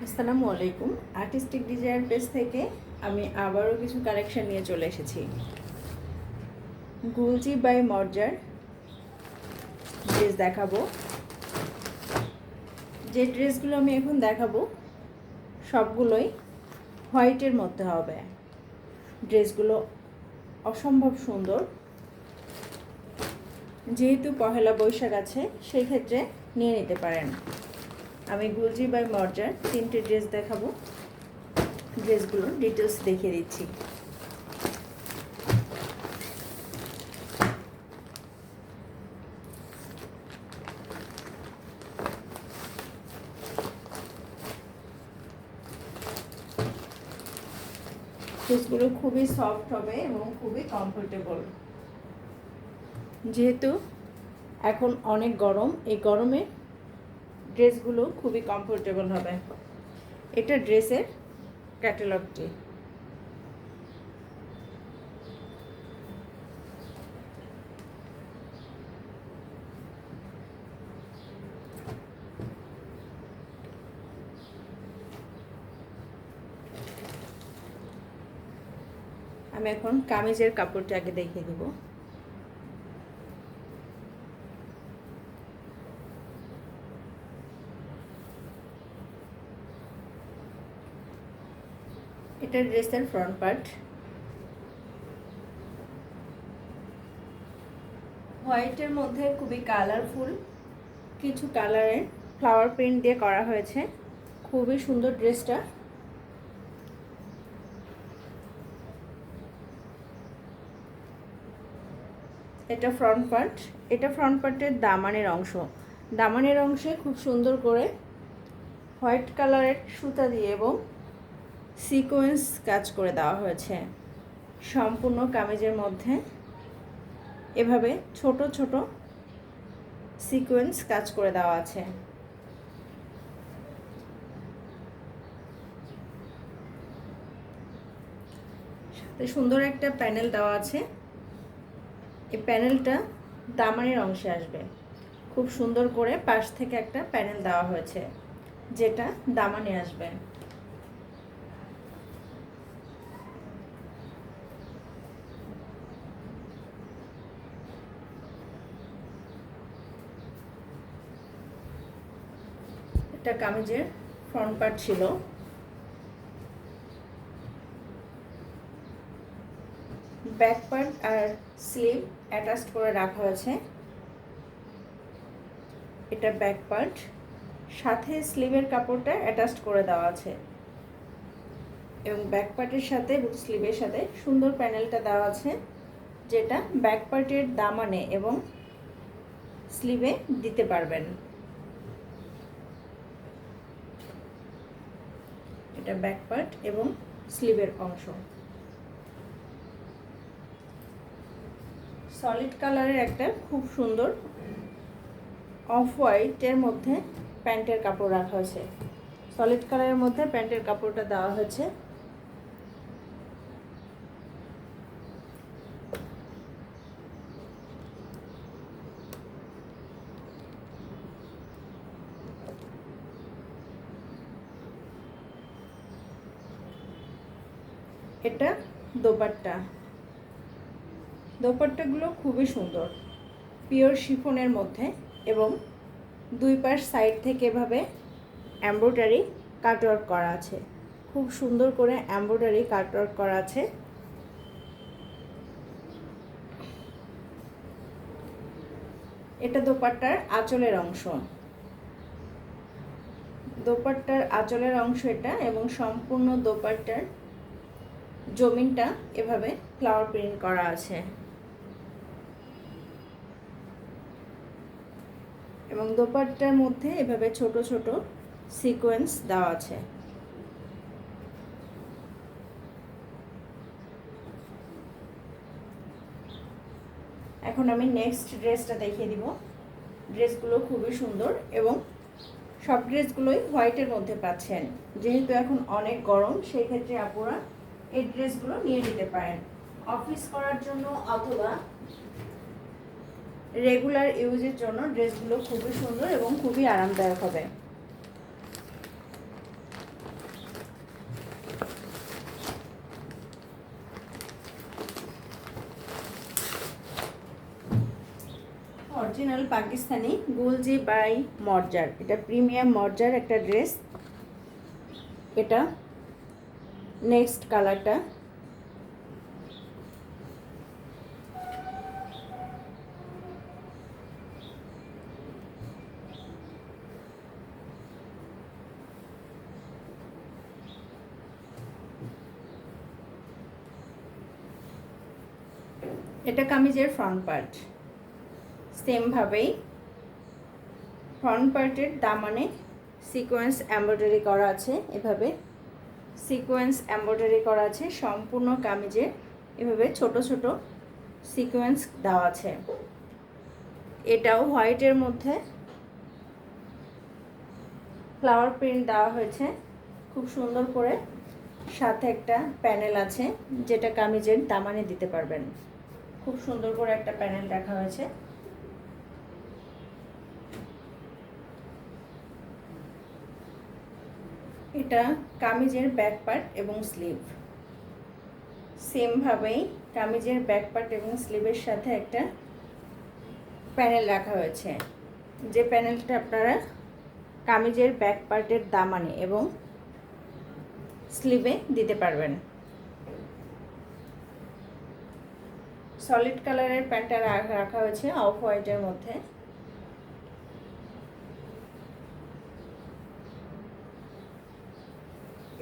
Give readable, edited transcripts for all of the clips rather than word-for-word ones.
আসসালামু আলাইকুম। Artistic design page থেকে আমি আবারও কিছু কালেকশন নিয়ে চলে এসেছি। গুলজি বাই মর্জার ড্রেস দেখাবো। যে ড্রেসগুলো আমি এখন দেখাবো সবগুলোই হোয়াইটের মধ্যে হবে। ড্রেসগুলো অসম্ভব সুন্দর। যেহেতু পহেলা বৈশাখ আছে সেই ক্ষেত্রে নিয়ে নিতে পারেন। আমি গুলজি বাই মর্জার 3টে ড্রেস দেখাবো। ড্রেসগুলোর ডিটেলস দেখিয়ে দিচ্ছি। ড্রেসগুলো খুবই সফট হবে এবং খুবই কমফোর্টেবল। যেহেতু এখন অনেক গরম, এই গরমে ড্রেসগুলো খুবই কমফোর্টেবল হবে। এটা ড্রেসের ক্যাটালগটি। আমি এখন কামিজের কাপড়টা আগে দেখিয়ে দেব। এটা ড্রেসের ফ্রন্ট পার্ট। হোয়াইটের মধ্যে খুবই কালারফুল কিছু কালারের ফ্লাওয়ার প্রিন্ট দিয়ে করা হয়েছে। খুবই সুন্দর ড্রেসটা। এটা ফ্রন্ট পার্ট। এটা ফ্রন্ট পার্টের দামানের অংশ। দামানের অংশে খুব সুন্দর করে হোয়াইট কালারের সুতা দিয়ে এবং সিকোয়েন্স কাজ করে দেওয়া হয়েছে। সম্পূর্ণ কামিজের মধ্যে এভাবে ছোট ছোট সিকোয়েন্স কাজ করে দেওয়া আছে। সাথে সুন্দর একটা প্যানেল দেওয়া আছে। এই প্যানেলটা দামানের অংশে আসবে। খুব সুন্দর করে পাশ থেকে একটা প্যানেল দেওয়া হয়েছে যেটা দামানে আসবে। এটা কামিজের ফ্রন্ট পার্ট ছিল। ব্যাক পার্ট আর স্লিভ অ্যাটাচড করে রাখা হয়েছে। এটা ব্যাক পার্ট, সাথে স্লিভের কাপড়টা অ্যাটাচড করে দেওয়া আছে এবং ব্যাক পার্টের সাথে স্লিভের সাথে সুন্দর প্যানেলটা দেওয়া আছে যেটা ব্যাক পার্টের দামানে এবং স্লিভে দিতে পারবেন। এটা ব্যাক পার্ট এবং স্লিভের অংশ। সলিড কালারের একটা খুব সুন্দর অফ হোয়াইটের মধ্যে প্যান্টের কাপড় রাখা হয়েছে। সলিড কালারের মধ্যে প্যান্টের কাপড়টা দেওয়া হয়েছে। এটা দোপাট্টা। দোপাট্টাগুলো খুবই সুন্দর, পিওর শিফনের মধ্যে এবং দুই পাশ সাইড থেকে এভাবে এমব্রয়ডারি কাটওয়ার্ক করা আছে। খুব সুন্দর করে এমব্রয়ডারি কাটওয়ার্ক করা আছে। এটা দোপাট্টার আঁচলের অংশ। দোপাট্টার আঁচলের অংশ এটা এবং সম্পূর্ণ দোপাট্টার জমিনটা এভাবে ফ্লাওয়ার প্রিন্ট করা আছে এবং দোপাট্টার মধ্যে এভাবে ছোট ছোট সিকোয়েন্স দেওয়া আছে। এখন আমি নেক্সট ড্রেসটা দেখিয়ে দিব। ড্রেসগুলো খুবই সুন্দর এবং সব ড্রেসগুলোই হোয়াইটের মধ্যে পাচ্ছেন। যেহেতু এখন অনেক গরম সেই ক্ষেত্রে আপুরা এই ড্রেসগুলো নিয়ে নিতে পারেন অফিস করার জন্য অথবা রেগুলার ইউজের জন্য। ড্রেসগুলো খুবই সুন্দর এবং খুবই আরামদায়ক হবে। অরিজিনাল পাকিস্তানি গুলজি বাই মর্জার, এটা প্রিমিয়াম মর্জার একটা ড্রেস। এটা নেক্সট কালারটা, এটা কামিজের ফ্রন্ট পার্ট। সেমভাবেই ফ্রন্ট পার্টের দামানে সিকোয়েন্স এমব্রয়ডারি করা আছে, এভাবে সিকোয়েন্স এমব্রয়ডারি করা আছে সম্পূর্ণ কামিজে, এভাবে ছোট ছোট সিকোয়েন্স দেওয়া আছে। এটাও হোয়াইটের মধ্যে ফ্লাওয়ার প্রিন্ট দেওয়া হয়েছে খুব সুন্দর করে, সাথে একটা প্যানেল আছে যেটা কামিজের দামানে দিতে পারবেন। খুব সুন্দর করে একটা প্যানেল রাখা হয়েছে। এটা কামিজের ব্যাক পার্ট এবং স্লিভ। সেমভাবেই কামিজের ব্যাক পার্ট এবং স্লিভের সাথে একটা প্যানেল রাখা হয়েছে, যে প্যানেলটা আপনারা কামিজের ব্যাক পার্টের দামানে এবং স্লিভে দিতে পারবেন। সলিড কালারের প্যান্টটা রাখা হয়েছে অফ হোয়াইটের মধ্যে।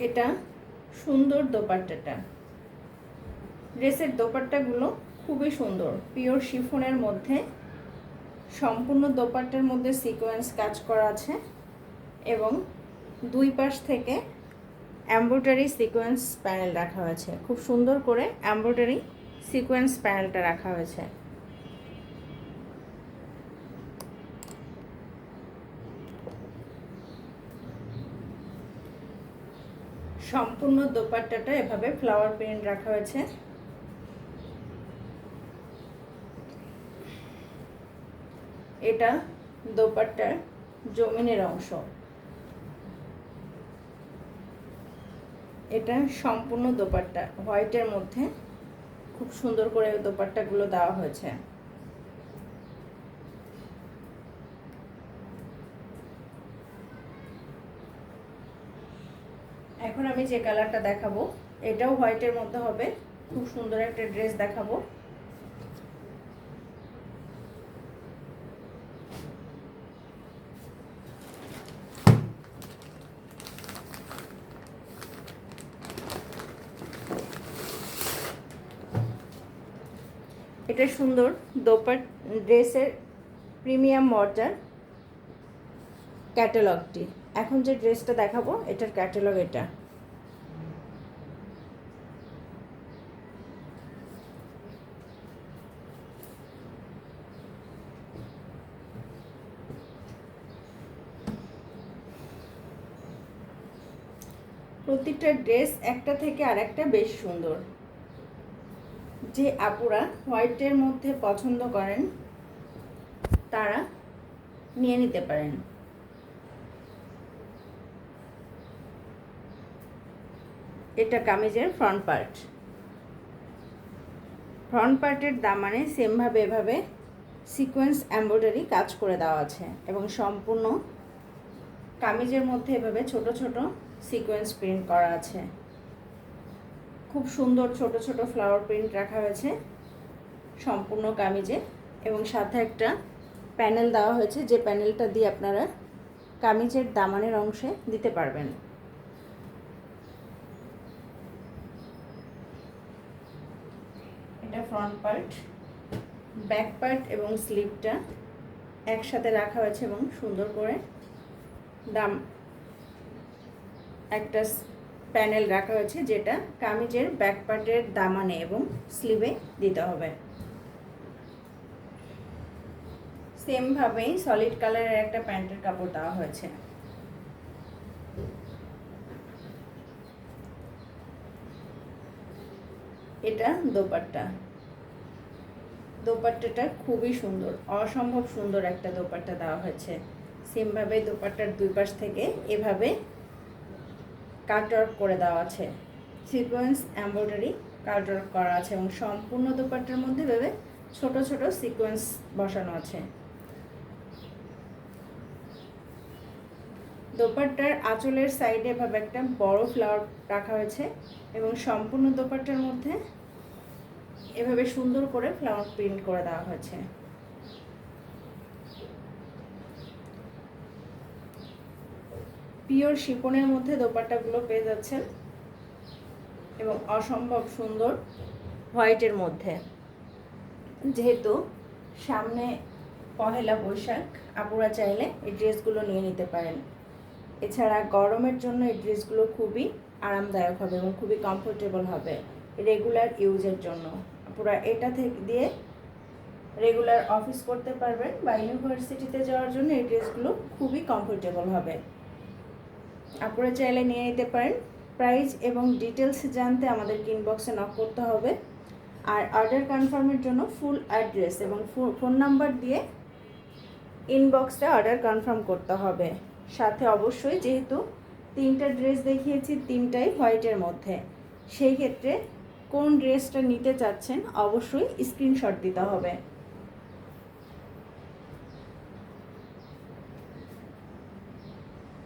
এটা সুন্দর দোপাট্টাটা, ড্রেসের দোপাট্টাগুলো খুবই সুন্দর, পিওর শিফনের মধ্যে সম্পূর্ণ দোপাট্টার মধ্যে সিকোয়েন্স কাজ করা আছে এবং দুই পাশ থেকে এমব্রয়ডারি সিকোয়েন্স প্যানেল রাখা হয়েছে। খুব সুন্দর করে এমব্রয়ডারি সিকোয়েন্স প্যানেলটা রাখা হয়েছে। সম্পূর্ণ দোপাট্টাটা এভাবে ফ্লাওয়ার প্রিন্ট রাখা হয়েছে। এটা দোপাট্টার জমিনের অংশ। এটা সম্পূর্ণ দোপাট্টা হোয়াইটের মধ্যে খুব সুন্দর করে দোপাট্টাগুলো দেওয়া হয়েছে। এখন আমি যে কালারটা দেখাবো এটাও হোয়াইটের মধ্যে হবে, খুব সুন্দর একটা ড্রেস দেখাবো। এটা সুন্দর ড্রেসের প্রিমিয়াম মর্জার ক্যাটালগটি। এখন যে ড্রেসটা দেখাবো এটার ক্যাটালগ এটা। প্রতিটা ড্রেস একটা থেকে আরেকটা বেশ সুন্দর। যে আপুরা হোয়াইটের মধ্যে পছন্দ করেন তারা নিয়ে নিতে পারেন। এটা কামিজের ফ্রন্ট পার্ট। ফ্রন্ট পার্টের দামানে সেমভাবে এভাবে সিকোয়েন্স এমব্রয়ডারি কাজ করে দেওয়া আছে এবং সম্পূর্ণ কামিজের মধ্যে এভাবে ছোট ছোট সিকোয়েন্স প্রিন্ট করা আছে। খুব সুন্দর ছোট ছোট ফ্লাওয়ার প্রিন্ট রাখা হয়েছে সম্পূর্ণ কামিজে এবং সাথে একটা প্যানেল দেওয়া হয়েছে, যে প্যানেলটা দিয়ে আপনারা কামিজের দামানের অংশে দিতে পারবেন। এটা ফ্রন্ট পার্ট, ব্যাক পার্ট এবং স্লিভটা একসাথে রাখা হয়েছে এবং সুন্দর করে একটা প্যানেল রাখা হয়েছে যেটা কামিজের ব্যাক পার্টের দামানে এবং স্লিভে দিতে হবে। সেমভাবেই সলিড কালারের একটা প্যান্টের কাপড় দেওয়া হয়েছে। এটা দোপাট্টা। দোপাট্টাটা খুবই সুন্দর, অসম্ভব সুন্দর একটা দোপাট্টা দেওয়া হয়েছে। সেমভাবে দোপাট্টার দুই পাশ থেকে এভাবে কাটওয়ার্ক করে দেওয়া আছে, সিকোয়েন্স এমব্রয়ডারি কাটওয়ার্ক করা আছে এবং সম্পূর্ণ দোপাট্টার মধ্যে ভেবে ছোট ছোট সিকোয়েন্স বসানো আছে। দোপাট্টার আঁচলের সাইডে এভাবে একটা বড় ফ্লাওয়ার রাখা হয়েছে এবং সম্পূর্ণ দোপাট্টার মধ্যে এভাবে সুন্দর করে ফ্লাওয়ার প্রিন্ট করে দেওয়া হয়েছে। পিওর শিফনের মধ্যে দোপাট্টাগুলো পেয়ে যাচ্ছেন এবং অসম্ভব সুন্দর হোয়াইটের মধ্যে। যেহেতু সামনে পহেলা বৈশাখ, আপুরা চাইলে এই ড্রেসগুলো নিয়ে নিতে পারেন। এছাড়া গরমের জন্য এই ড্রেসগুলো খুবই আরামদায়ক হবে এবং খুবই কমফোর্টেবল হবে রেগুলার ইউজের জন্য। আপুরা এটা থেকে দিয়ে রেগুলার অফিস করতে পারবেন বা ইউনিভার্সিটিতে যাওয়ার জন্য এই ড্রেসগুলো খুবই কমফোর্টেবল হবে। আপুরা চাইলে নিয়ে নিতে পারেন। প্রাইস এবং ডিটেলস জানতে আমাদের ইনবক্সে নক করতে হবে। আর অর্ডার কনফার্মের জন্য ফুল অ্যাড্রেস এবং ফোন নাম্বার দিয়ে ইনবক্সে অর্ডার কনফার্ম করতে হবে। সাথে অবশ্যই, যেহেতু 3টা ড্রেস দেখিয়েছি 3টাই হোয়াইটের মধ্যে, সেই ক্ষেত্রে কোন ড্রেসটা নিতে চাচ্ছেন অবশ্যই স্ক্রিনশট দিতে হবে।